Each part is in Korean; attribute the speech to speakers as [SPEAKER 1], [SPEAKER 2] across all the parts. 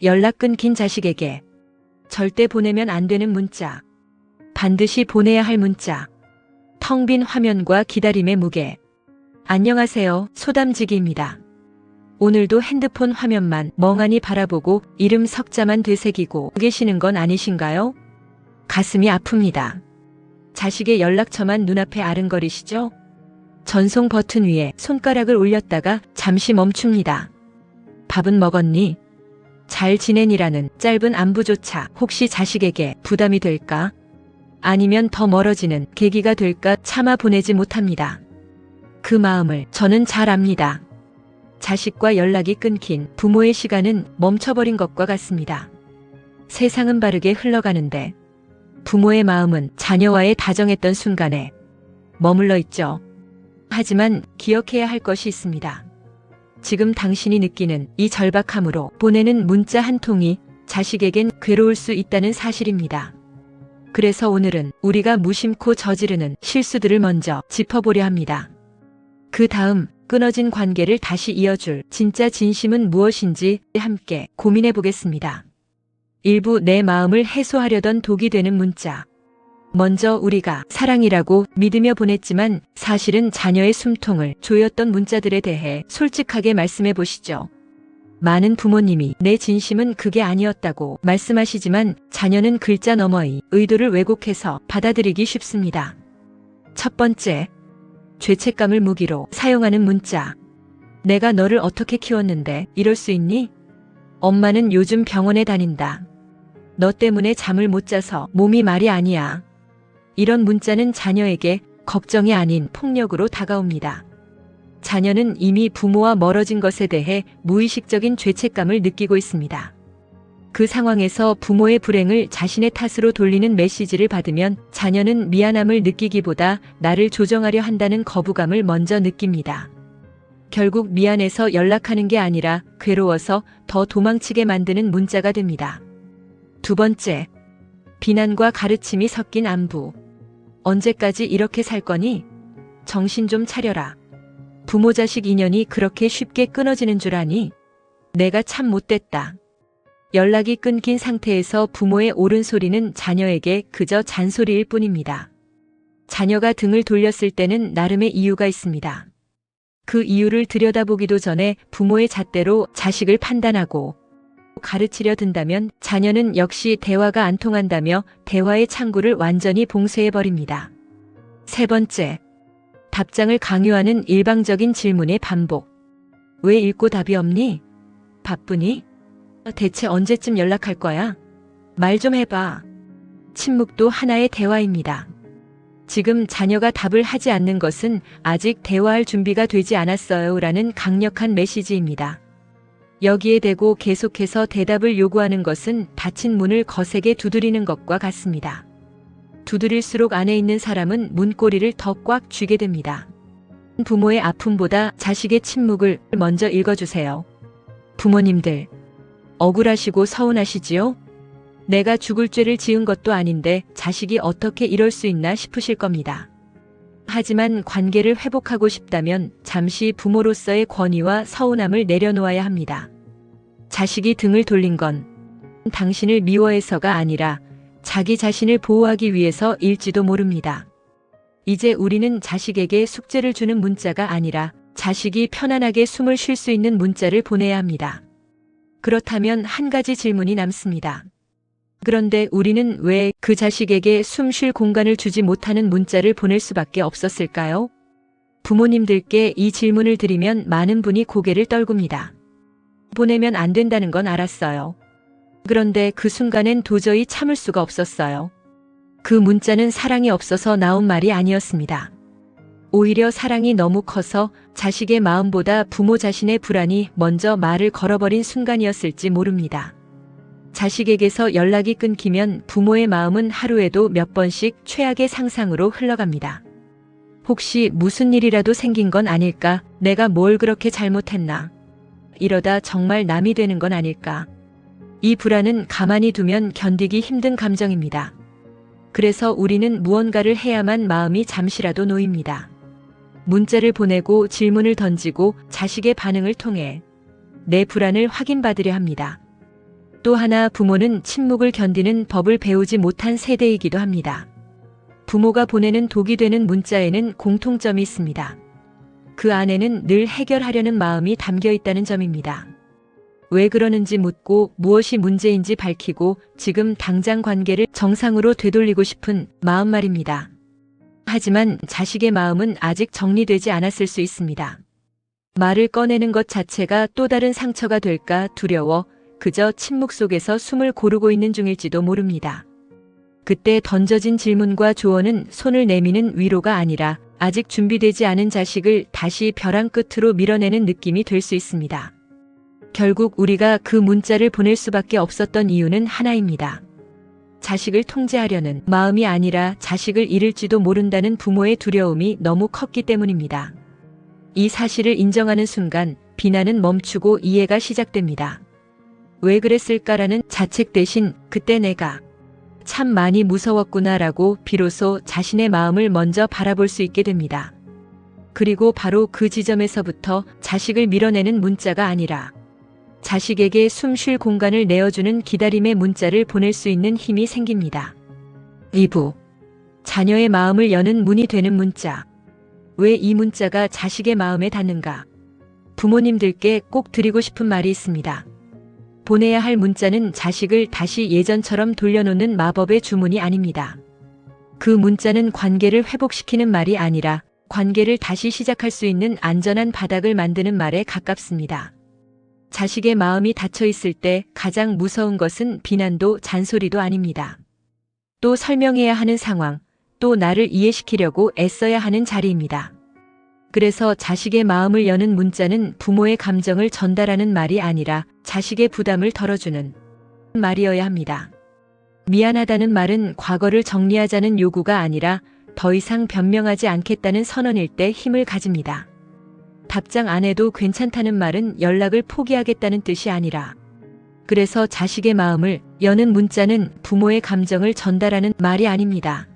[SPEAKER 1] 연락 끊긴 자식에게 절대 보내면 안 되는 문자. 반드시 보내야 할 문자. 텅 빈 화면과 기다림의 무게. 안녕하세요. 소담지기입니다. 오늘도 핸드폰 화면만 멍하니 바라보고 이름 석자만 되새기고 계시는 건 아니신가요? 가슴이 아픕니다. 자식의 연락처만 눈앞에 아른거리시죠? 전송 버튼 위에 손가락을 올렸다가 잠시 멈춥니다. 밥은 먹었니? 잘 지내니라는 짧은 안부조차 혹시 자식에게 부담이 될까? 아니면 더 멀어지는 계기가 될까 참아 보내지 못합니다. 그 마음을 저는 잘 압니다. 자식과 연락이 끊긴 부모의 시간은 멈춰버린 것과 같습니다. 세상은 바르게 흘러가는데 부모의 마음은 자녀와의 다정했던 순간에 머물러 있죠. 하지만 기억해야 할 것이 있습니다. 지금 당신이 느끼는 이 절박함으로 보내는 문자 한 통이 자식에겐 괴로울 수 있다는 사실입니다. 그래서 오늘은 우리가 무심코 저지르는 실수들을 먼저 짚어보려 합니다. 그 다음 끊어진 관계를 다시 이어줄 진짜 진심은 무엇인지 함께 고민해 보겠습니다. 일부 내 마음을 해소하려던 독이 되는 문자. 먼저 우리가 사랑이라고 믿으며 보냈지만 사실은 자녀의 숨통을 조였던 문자들에 대해 솔직하게 말씀해 보시죠. 많은 부모님이 내 진심은 그게 아니었다고 말씀하시지만 자녀는 글자 너머의 의도를 왜곡해서 받아들이기 쉽습니다. 첫 번째, 죄책감을 무기로 사용하는 문자. 내가 너를 어떻게 키웠는데 이럴 수 있니? 엄마는 요즘 병원에 다닌다. 너 때문에 잠을 못 자서 몸이 말이 아니야. 이런 문자는 자녀에게 걱정이 아닌 폭력으로 다가옵니다. 자녀는 이미 부모와 멀어진 것에 대해 무의식적인 죄책감을 느끼고 있습니다. 그 상황에서 부모의 불행을 자신의 탓으로 돌리는 메시지를 받으면 자녀는 미안함을 느끼기보다 나를 조정하려 한다는 거부감을 먼저 느낍니다. 결국 미안해서 연락하는 게 아니라 괴로워서 더 도망치게 만드는 문자가 됩니다. 두 번째, 비난과 가르침이 섞인 안부. 언제까지 이렇게 살 거니? 정신 좀 차려라. 부모 자식 인연이 그렇게 쉽게 끊어지는 줄 아니? 내가 참 못됐다. 연락이 끊긴 상태에서 부모의 옳은 소리는 자녀에게 그저 잔소리일 뿐입니다. 자녀가 등을 돌렸을 때는 나름의 이유가 있습니다. 그 이유를 들여다보기도 전에 부모의 잣대로 자식을 판단하고 가르치려 든다면 자녀는 역시 대화가 안 통한다며 대화의 창구를 완전히 봉쇄해버립니다. 세 번째, 답장을 강요하는 일방적인 질문의 반복. 왜 읽고 답이 없니? 바쁘니? 대체 언제쯤 연락할 거야? 말 좀 해봐. 침묵도 하나의 대화입니다. 지금 자녀가 답을 하지 않는 것은 아직 대화할 준비가 되지 않았어요 라는 강력한 메시지입니다. 여기에 대고 계속해서 대답을 요구하는 것은 닫힌 문을 거세게 두드리는 것과 같습니다. 두드릴수록 안에 있는 사람은 문고리를 더 꽉 쥐게 됩니다. 부모의 아픔보다 자식의 침묵을 먼저 읽어주세요. 부모님들, 억울하시고 서운하시지요? 내가 죽을 죄를 지은 것도 아닌데 자식이 어떻게 이럴 수 있나 싶으실 겁니다. 하지만 관계를 회복하고 싶다면 잠시 부모로서의 권위와 서운함을 내려놓아야 합니다. 자식이 등을 돌린 건 당신을 미워해서가 아니라 자기 자신을 보호하기 위해서일지도 모릅니다. 이제 우리는 자식에게 숙제를 주는 문자가 아니라 자식이 편안하게 숨을 쉴 수 있는 문자를 보내야 합니다. 그렇다면 한 가지 질문이 남습니다. 그런데 우리는 왜 그 자식에게 숨 쉴 공간을 주지 못하는 문자를 보낼 수밖에 없었을까요? 부모님들께 이 질문을 드리면 많은 분이 고개를 떨굽니다. 보내면 안 된다는 건 알았어요. 그런데 그 순간엔 도저히 참을 수가 없었어요. 그 문자는 사랑이 없어서 나온 말이 아니었습니다. 오히려 사랑이 너무 커서 자식의 마음보다 부모 자신의 불안이 먼저 말을 걸어버린 순간이었을지 모릅니다. 자식에게서 연락이 끊기면 부모의 마음은 하루에도 몇 번씩 최악의 상상으로 흘러갑니다. 혹시 무슨 일이라도 생긴 건 아닐까? 내가 뭘 그렇게 잘못했나? 이러다 정말 남이 되는 건 아닐까? 이 불안은 가만히 두면 견디기 힘든 감정입니다. 그래서 우리는 무언가를 해야만 마음이 잠시라도 놓입니다. 문자를 보내고 질문을 던지고 자식의 반응을 통해 내 불안을 확인받으려 합니다. 또 하나 부모는 침묵을 견디는 법을 배우지 못한 세대이기도 합니다. 부모가 보내는 독이 되는 문자에는 공통점이 있습니다. 그 안에는 늘 해결하려는 마음이 담겨 있다는 점입니다. 왜 그러는지 묻고 무엇이 문제인지 밝히고 지금 당장 관계를 정상으로 되돌리고 싶은 마음 말입니다. 하지만 자식의 마음은 아직 정리되지 않았을 수 있습니다. 말을 꺼내는 것 자체가 또 다른 상처가 될까 두려워 그저 침묵 속에서 숨을 고르고 있는 중일지도 모릅니다. 그때 던져진 질문과 조언은 손을 내미는 위로가 아니라 아직 준비되지 않은 자식을 다시 벼랑 끝으로 밀어내는 느낌이 될 수 있습니다. 결국 우리가 그 문자를 보낼 수밖에 없었던 이유는 하나입니다. 자식을 통제하려는 마음이 아니라 자식을 잃을지도 모른다는 부모의 두려움이 너무 컸기 때문입니다. 이 사실을 인정하는 순간 비난은 멈추고 이해가 시작됩니다. 왜 그랬을까라는 자책 대신 그때 내가 참 많이 무서웠구나라고 비로소 자신의 마음을 먼저 바라볼 수 있게 됩니다. 그리고 바로 그 지점에서부터 자식을 밀어내는 문자가 아니라 자식에게 숨 쉴 공간을 내어주는 기다림의 문자를 보낼 수 있는 힘이 생깁니다. 2부. 자녀의 마음을 여는 문이 되는 문자. 왜 이 문자가 자식의 마음에 닿는가? 부모님들께 꼭 드리고 싶은 말이 있습니다. 보내야 할 문자는 자식을 다시 예전처럼 돌려놓는 마법의 주문이 아닙니다. 그 문자는 관계를 회복시키는 말이 아니라 관계를 다시 시작할 수 있는 안전한 바닥을 만드는 말에 가깝습니다. 자식의 마음이 닫혀 있을 때 가장 무서운 것은 비난도 잔소리도 아닙니다. 또 설명해야 하는 상황, 또 나를 이해시키려고 애써야 하는 자리입니다. 그래서 자식의 마음을 여는 문자는 부모의 감정을 전달하는 말이 아니라 자식의 부담을 덜어주는 말이어야 합니다. 미안하다는 말은 과거를 정리하자는 요구가 아니라 더 이상 변명하지 않겠다는 선언일 때 힘을 가집니다. 답장 안 해도 괜찮다는 말은 연락을 포기하겠다는 뜻이 아니라 그래서 자식의 마음을 여는 문자는 부모의 감정을 전달하는 말이 아닙니다.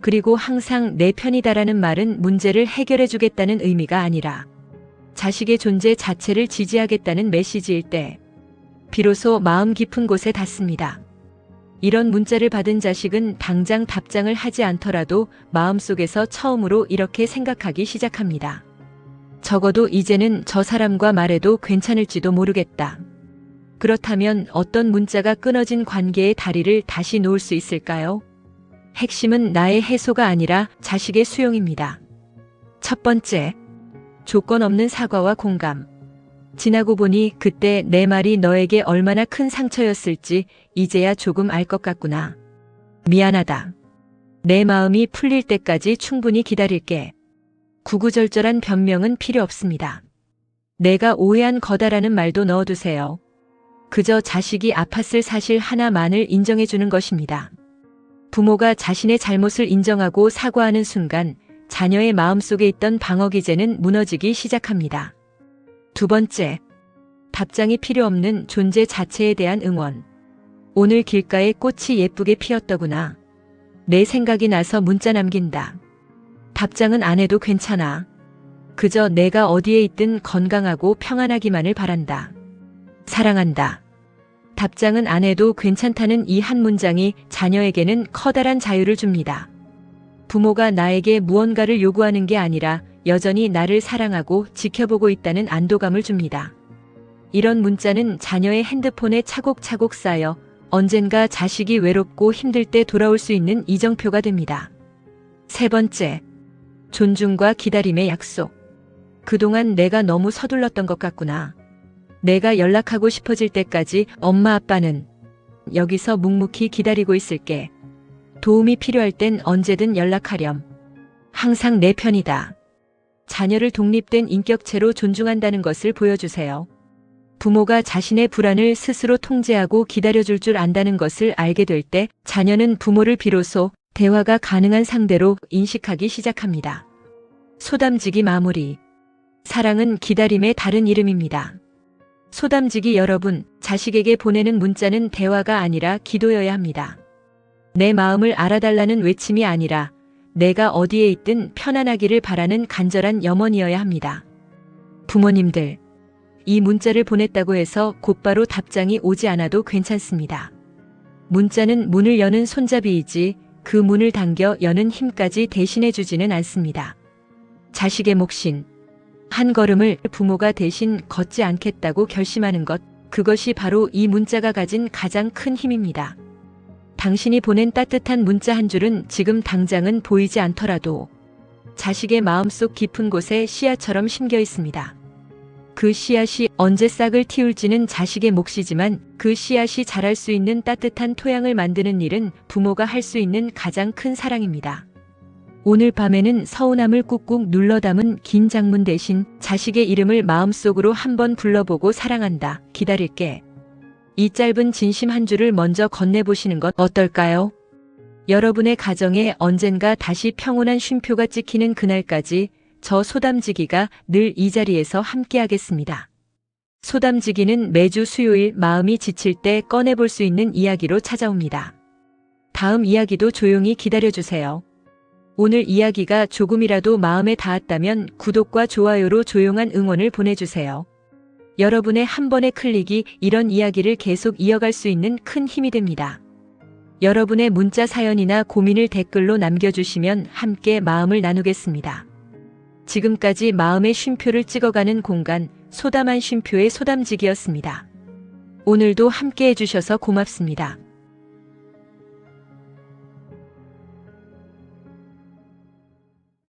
[SPEAKER 1] 그리고 항상 내 편이다라는 말은 문제를 해결해 주겠다는 의미가 아니라 자식의 존재 자체를 지지하겠다는 메시지일 때 비로소 마음 깊은 곳에 닿습니다. 이런 문자를 받은 자식은 당장 답장을 하지 않더라도 마음속에서 처음으로 이렇게 생각하기 시작합니다. 적어도 이제는 저 사람과 말해도 괜찮을지도 모르겠다. 그렇다면 어떤 문자가 끊어진 관계의 다리를 다시 놓을 수 있을까요? 핵심은 나의 해소가 아니라 자식의 수용입니다. 첫 번째, 조건 없는 사과와 공감. 지나고 보니 그때 내 말이 너에게 얼마나 큰 상처였을지 이제야 조금 알 것 같구나. 미안하다. 내 마음이 풀릴 때까지 충분히 기다릴게. 구구절절한 변명은 필요 없습니다. 내가 오해한 거다라는 말도 넣어두세요. 그저 자식이 아팠을 사실 하나만을 인정해주는 것입니다. 부모가 자신의 잘못을 인정하고 사과하는 순간 자녀의 마음속에 있던 방어 기제는 무너지기 시작합니다. 두 번째, 답장이 필요 없는 존재 자체에 대한 응원. 오늘 길가에 꽃이 예쁘게 피었더구나. 내 생각이 나서 문자 남긴다. 답장은 안 해도 괜찮아. 그저 내가 어디에 있든 건강하고 평안하기만을 바란다. 사랑한다. 답장은 안 해도 괜찮다는 이 한 문장이 자녀에게는 커다란 자유를 줍니다. 부모가 나에게 무언가를 요구하는 게 아니라 여전히 나를 사랑하고 지켜보고 있다는 안도감을 줍니다. 이런 문자는 자녀의 핸드폰에 차곡차곡 쌓여 언젠가 자식이 외롭고 힘들 때 돌아올 수 있는 이정표가 됩니다. 세 번째, 존중과 기다림의 약속. 그동안 내가 너무 서둘렀던 것 같구나. 내가 연락하고 싶어질 때까지 엄마 아빠는 여기서 묵묵히 기다리고 있을게. 도움이 필요할 땐 언제든 연락하렴. 항상 내 편이다. 자녀를 독립된 인격체로 존중한다는 것을 보여주세요. 부모가 자신의 불안을 스스로 통제하고 기다려줄 줄 안다는 것을 알게 될 때 자녀는 부모를 비로소 대화가 가능한 상대로 인식하기 시작합니다. 소담지기 마무리. 사랑은 기다림의 다른 이름입니다. 소담지기 여러분, 자식에게 보내는 문자는 대화가 아니라 기도여야 합니다. 내 마음을 알아달라는 외침이 아니라 내가 어디에 있든 편안하기를 바라는 간절한 염원이어야 합니다. 부모님들, 이 문자를 보냈다고 해서 곧바로 답장이 오지 않아도 괜찮습니다. 문자는 문을 여는 손잡이이지 그 문을 당겨 여는 힘까지 대신해 주지는 않습니다. 자식의 몫인 한 걸음을 부모가 대신 걷지 않겠다고 결심하는 것, 그것이 바로 이 문자가 가진 가장 큰 힘입니다. 당신이 보낸 따뜻한 문자 한 줄은 지금 당장은 보이지 않더라도 자식의 마음속 깊은 곳에 씨앗처럼 심겨 있습니다. 그 씨앗이 언제 싹을 틔울지는 자식의 몫이지만 그 씨앗이 자랄 수 있는 따뜻한 토양을 만드는 일은 부모가 할 수 있는 가장 큰 사랑입니다. 오늘 밤에는 서운함을 꾹꾹 눌러 담은 긴 장문 대신 자식의 이름을 마음속으로 한번 불러보고 사랑한다, 기다릴게. 이 짧은 진심 한 줄을 먼저 건네보시는 것 어떨까요? 여러분의 가정에 언젠가 다시 평온한 쉼표가 찍히는 그날까지 저 소담지기가 늘 이 자리에서 함께하겠습니다. 소담지기는 매주 수요일 마음이 지칠 때 꺼내볼 수 있는 이야기로 찾아옵니다. 다음 이야기도 조용히 기다려주세요. 오늘 이야기가 조금이라도 마음에 닿았다면 구독과 좋아요로 조용한 응원을 보내주세요. 여러분의 한 번의 클릭이 이런 이야기를 계속 이어갈 수 있는 큰 힘이 됩니다. 여러분의 문자 사연이나 고민을 댓글로 남겨주시면 함께 마음을 나누겠습니다. 지금까지 마음의 쉼표를 찍어가는 공간, 소담한 쉼표의 소담지기였습니다. 오늘도 함께 해주셔서 고맙습니다.